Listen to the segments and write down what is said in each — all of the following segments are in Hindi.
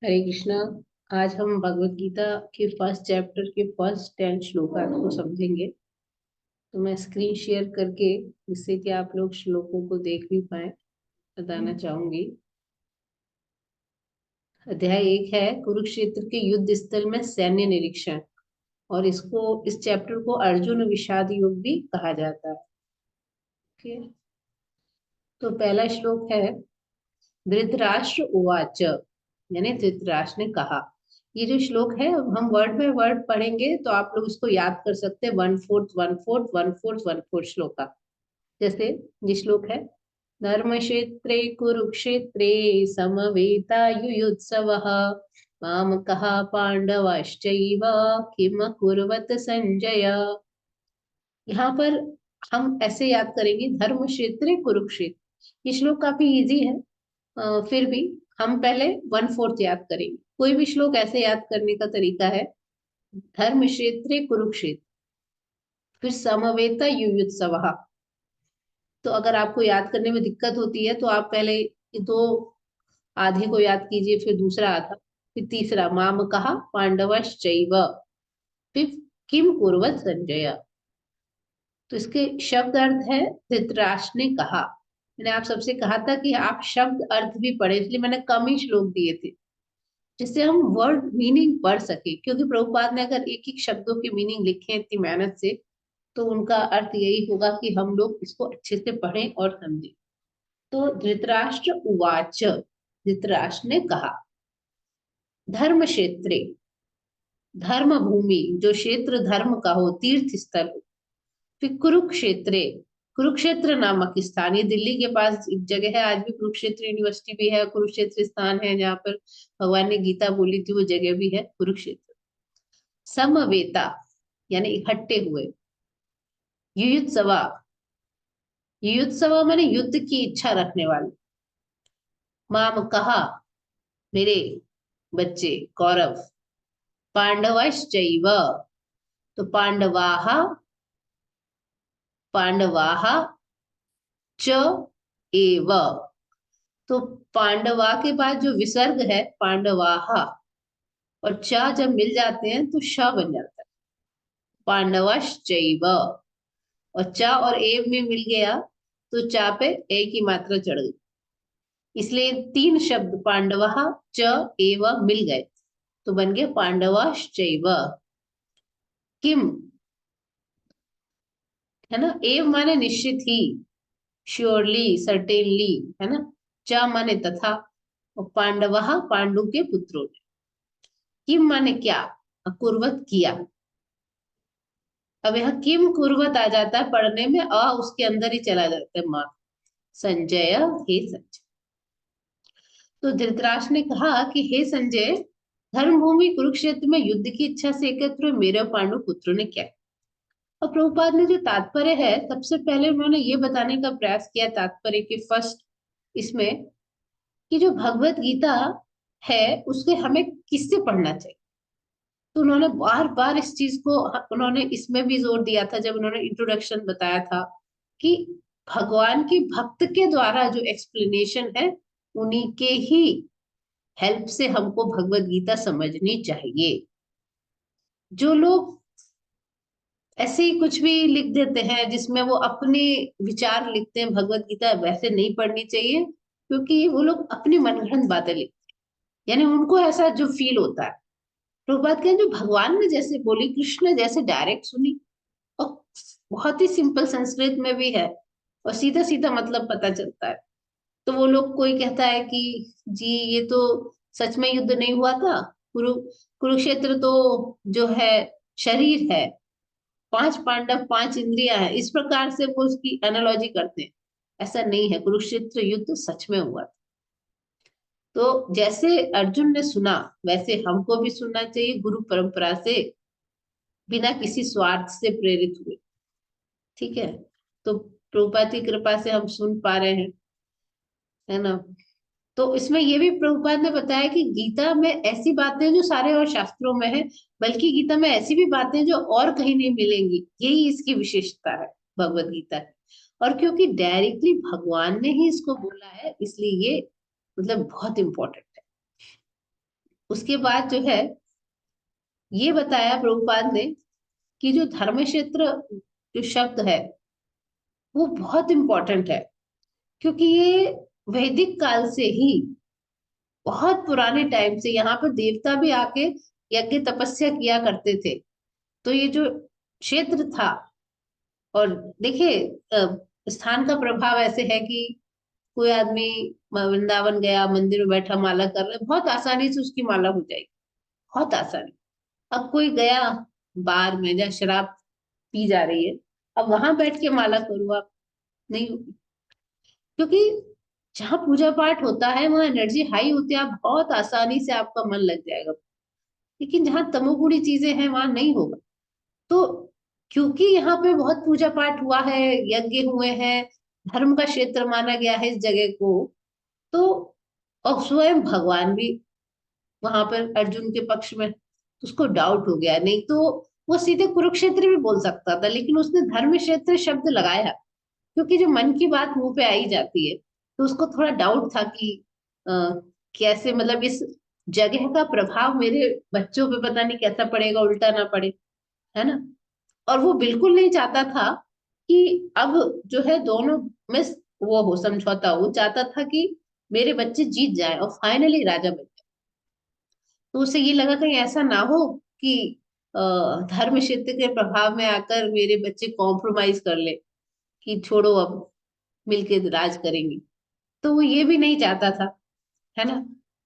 हरे कृष्णा। आज हम भगवत गीता के फर्स्ट चैप्टर के फर्स्ट 10 श्लोका को समझेंगे। तो मैं स्क्रीन शेयर करके, जिससे कि आप लोग श्लोकों को देख भी पाए, बताना चाहूंगी। अध्याय 1 है कुरुक्षेत्र के युद्ध स्थल में सैन्य निरीक्षण। और इस चैप्टर को अर्जुन विषाद योग भी कहा जाता है। ओके। तो पहला श्लोक है धृतराष्ट्र उवाच, यानी धृतराष्ट्र ने कहा। ये जो श्लोक है हम वर्ड बाय वर्ड पढ़ेंगे, तो आप लोग इसको याद कर सकते हैं। 1/4 1/4 1/4 1/4 श्लोका। जैसे ये श्लोक है, धर्म क्षेत्रे कुरुक्षेत्रे समवेतायुयुत्सवः मामकः पांडवाश्चैव किम कुर्वत संजय। यहाँ पर हम ऐसे याद करेंगे, धर्म क्षेत्र कुरुक्षेत्र। ये श्लोक काफी इजी है। फिर भी हम पहले 1/4 याद करेंगे। कोई भी श्लोक ऐसे याद करने का तरीका है, धर्म क्षेत्र कुरुक्षेत्र, फिर समवेता युयुत्सवः। तो अगर आपको याद करने में दिक्कत होती है तो आप पहले ये दो आधे को याद कीजिए, फिर दूसरा आधा, फिर तीसरा माम कहा पांडवश्चैव, फिर किम कुर्वत संजय। तो इसके शब्द अर्थ है धृतराष्ट्र ने कहा। मैंने आप सबसे कहा था कि आप शब्द अर्थ भी पढ़े, इसलिए मैंने कम ही श्लोक दिए थे, जिससे हम वर्ड मीनिंग पढ़ सके। क्योंकि प्रभुपाद ने अगर एक एक शब्दों की मीनिंग लिखे इतनी मेहनत से, तो उनका अर्थ यही होगा कि हम लोग इसको अच्छे से पढ़ें और समझें। तो धृतराष्ट्र उवाच, धृतराष्ट्र ने कहा। धर्म क्षेत्रे, धर्म भूमि, जो क्षेत्र धर्म का हो, तीर्थ स्थल हो। फिर कुरुक्षेत्रे, कुरुक्षेत्र नामक स्थान, ये दिल्ली के पास एक जगह है। आज भी कुरुक्षेत्र यूनिवर्सिटी भी है, कुरुक्षेत्र स्थान है जहाँ पर भगवान ने गीता बोली थी, वो जगह भी है कुरुक्षेत्र। समवेता, यानी इकट्ठे हुए। युयुत्सवा, युयुत्सवा माने युद्ध की इच्छा रखने वाले। माम कहा, मेरे बच्चे कौरव। पांडवश्चैव, तो पांडवाह, पांडवाह च एव। तो पांडवा के बाद जो विसर्ग है पांडवाह, और च जब मिल जाते हैं तो श बन जाता है, पांडवश्चैव। और च और एव में मिल गया तो चा पे ए की मात्रा चढ़ गई, इसलिए तीन शब्द पांडवः च एव मिल गए, तो बन गया पांडवश्चैव। किम, है ना। एव माने निश्चित ही, श्योरली, सर्टेनली, है ना। च माने तथा, और पांडवः पांडु के पुत्रों ने। किम माने क्या, कुर्वत किया। अब यहाँ किम कुर्वत आ जाता है पढ़ने में, उसके अंदर ही चला जाता है माँ। संजय, हे संजय। तो धृतराष्ट्र ने कहा कि हे संजय, धर्मभूमि कुरुक्षेत्र में युद्ध की इच्छा से एकत्र हुए मेरे पांडु पुत्रों ने क्या। और प्रभुपाद ने जो तात्पर्य है, सबसे पहले उन्होंने ये बताने का प्रयास किया तात्पर्य के फर्स्ट इसमें, कि जो भगवत गीता है उसके हमें किससे पढ़ना चाहिए। तो उन्होंने बार बार इस चीज को, उन्होंने इसमें भी जोर दिया था जब उन्होंने इंट्रोडक्शन बताया था, कि भगवान के भक्त के द्वारा जो एक्सप्लेनेशन है, उन्हीं के ही हेल्प से हमको भगवत गीता समझनी चाहिए। जो लोग ऐसे ही कुछ भी लिख देते हैं जिसमें वो अपने विचार लिखते हैं, भगवत गीता वैसे नहीं पढ़नी चाहिए। क्योंकि वो लोग अपनी मनगढ़ंत बातें लिखते हैं, यानी उनको ऐसा जो फील होता है। प्रभुपाद कहते हैं जो भगवान ने जैसे बोली, कृष्ण जैसे डायरेक्ट सुनी, और बहुत ही सिंपल संस्कृत में भी है, और सीधा सीधा मतलब पता चलता है। तो वो लोग, कोई कहता है कि जी ये तो सच में युद्ध नहीं हुआ था, कुरुक्षेत्र तो जो है शरीर है, 5 पांडव 5 इंद्रियां हैं, इस प्रकार से वो उसकी एनालॉजी करते हैं। ऐसा नहीं है, कुरुक्षेत्र युद्ध सच में हुआ था। तो जैसे अर्जुन ने सुना, वैसे हमको भी सुनना चाहिए, गुरु परंपरा से, बिना किसी स्वार्थ से प्रेरित हुए। ठीक है। तो प्रभुपाद की कृपा से हम सुन पा रहे हैं, है ना। तो इसमें ये भी प्रभुपाद ने बताया कि गीता में ऐसी बातें जो सारे और शास्त्रों में है, बल्कि गीता में ऐसी भी बातें जो और कहीं नहीं मिलेंगी, यही इसकी विशेषता है भगवत गीता की। और क्योंकि डायरेक्टली भगवान ने ही इसको बोला है, इसलिए ये मतलब बहुत इंपॉर्टेंट है। उसके बाद जो है ये बताया प्रभुपाद ने कि जो धर्म क्षेत्र जो शब्द है वो बहुत इंपॉर्टेंट है, क्योंकि ये वैदिक काल से ही, बहुत पुराने टाइम से यहाँ पर देवता भी आके यज्ञ तपस्या किया करते थे। तो ये जो क्षेत्र था, और देखिए स्थान का प्रभाव ऐसे है कि कोई आदमी वृंदावन गया, मंदिर में बैठा माला कर रहा है, बहुत आसानी से उसकी माला हो जाएगी, बहुत आसानी। अब कोई गया बार में जहाँ शराब पी जा रही है, अब वहां बैठ के माला करूँ आप, नहीं होगी। क्योंकि जहाँ पूजा पाठ होता है वहां एनर्जी हाई होती है, आप बहुत आसानी से आपका मन लग जाएगा। लेकिन जहाँ तमोगुणी चीजें हैं वहां नहीं होगा। तो क्योंकि यहाँ पे बहुत पूजा पाठ हुआ है, यज्ञ हुए हैं, धर्म का क्षेत्र माना गया है इस जगह को, तो और स्वयं भगवान भी वहां पर अर्जुन के पक्ष में, तो उसको डाउट हो गया। नहीं तो वो सीधे कुरुक्षेत्र भी बोल सकता था, लेकिन उसने धर्म क्षेत्र शब्द लगाया, क्योंकि जो मन की बात मुंह पे आई जाती है, तो उसको थोड़ा डाउट था कि आ, कैसे, मतलब इस जगह का प्रभाव मेरे बच्चों पे पता नहीं कैसा पड़ेगा, उल्टा ना पड़े, है ना। और वो बिल्कुल नहीं चाहता था कि अब जो है दोनों में वो हो समझौता हो। वो चाहता था कि मेरे बच्चे जीत जाए और फाइनली राजा बन जाए। तो उसे ये लगा कहीं ऐसा ना हो कि अ, धर्म क्षेत्र के प्रभाव में आकर मेरे बच्चे कॉम्प्रोमाइज कर ले, कि छोड़ो अब मिलके राज करेंगे। तो वो ये भी नहीं चाहता था, है ना।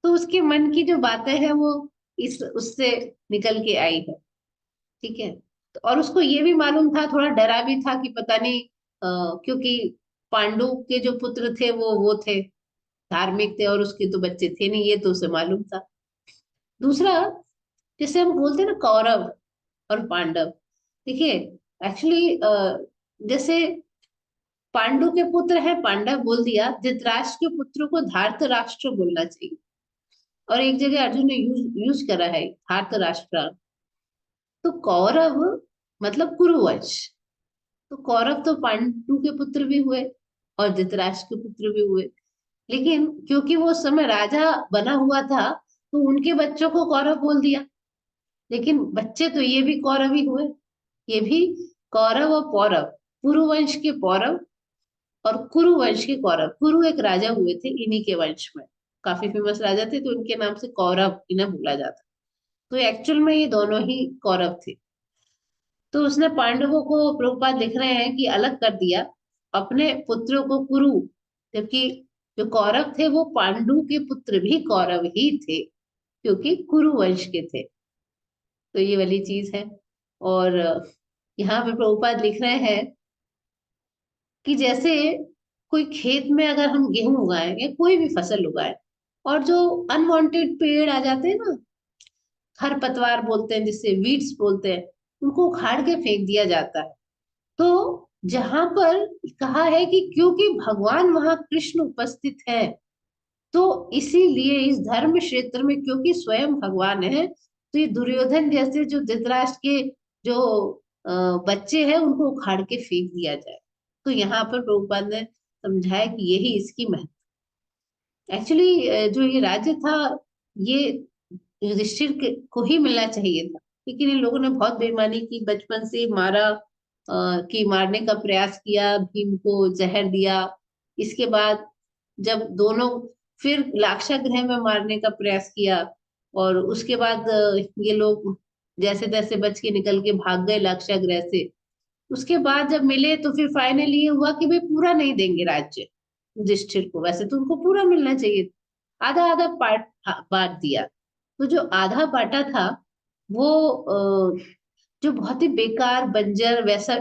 तो उसके मन की जो बातें हैं वो इस उससे निकल के आई है, ठीक है। तो और उसको ये भी मालूम था, थोड़ा डरा भी था कि पता नहीं क्योंकि पांडु के जो पुत्र थे वो थे धार्मिक थे, और उसके तो बच्चे थे नहीं, ये तो उसे मालूम था। दूसरा, जैसे हम बोलते हैं ना कौरव और पांडव, देखिए एक्चुअली जैसे पांडु के पुत्र है पांडव बोल दिया, धृतराष्ट्र के पुत्रों को धार्तराष्ट्र बोलना चाहिए। और एक जगह अर्जुन ने यूज करा है धार्तराष्ट्र। तो कौरव मतलब कुरुवंश। तो कौरव तो पांडु के पुत्र भी हुए और धृतराष्ट्र के पुत्र भी हुए, लेकिन क्योंकि वो उस समय राजा बना हुआ था, तो उनके बच्चों को कौरव बोल दिया। लेकिन बच्चे तो ये भी कौरव ही हुए, ये भी कौरव और पौरव, पुरुवंश के पौरव और कुरुवंश के कौरव। कुरु एक राजा हुए थे इन्हीं के वंश में, काफी फेमस राजा थे, तो इनके नाम से कौरव इन्हें बोला जाता। तो एक्चुअल में ये दोनों ही कौरव थे। तो उसने पांडवों को, प्रभुपाद लिख रहे हैं कि अलग कर दिया, अपने पुत्रों को कुरु, जबकि जो कौरव थे वो पांडु के पुत्र भी कौरव ही थे, क्योंकि कुरु वंश के थे। तो ये वाली चीज है। और यहाँ पे प्रभुपाद लिख रहे हैं कि जैसे कोई खेत में अगर हम गेहूं उगाएं या कोई भी फसल उगाएं, और जो अनवांटेड पेड़ आ जाते हैं ना, खरपतवार बोलते हैं जिससे, वीड्स बोलते हैं, उनको उखाड़ के फेंक दिया जाता है। तो जहां पर कहा है कि क्योंकि भगवान वहां कृष्ण उपस्थित है, तो इसीलिए इस धर्म क्षेत्र में क्योंकि स्वयं भगवान है, तो ये दुर्योधन जैसे जो धृतराष्ट्र के जो अ, बच्चे हैं उनको उखाड़ के फेंक दिया जाए। तो यहाँ पर प्रभुपाद ने समझाया कि यही इसकी महत्व। एक्चुअली जो ये राज्य था, ये युधिष्ठिर को ही मिलना चाहिए था, लेकिन इन लोगों ने बहुत बेईमानी की, बचपन से मारा, कि मारने का प्रयास किया, भीम को जहर दिया। इसके बाद जब दोनों फिर लाक्षागृह में मारने का प्रयास किया, और उसके बाद ये लोग जैसे तैसे बच के निकल के भाग गए लाक्षागृह से। उसके बाद जब मिले तो फिर फाइनली ये हुआ कि भाई पूरा नहीं देंगे राज्य युधिष्ठिर को, वैसे तो उनको पूरा मिलना चाहिए था, आधा आधा पार्ट बांट दिया। तो जो आधा बांटा था वो जो बहुत ही बेकार बंजर वैसा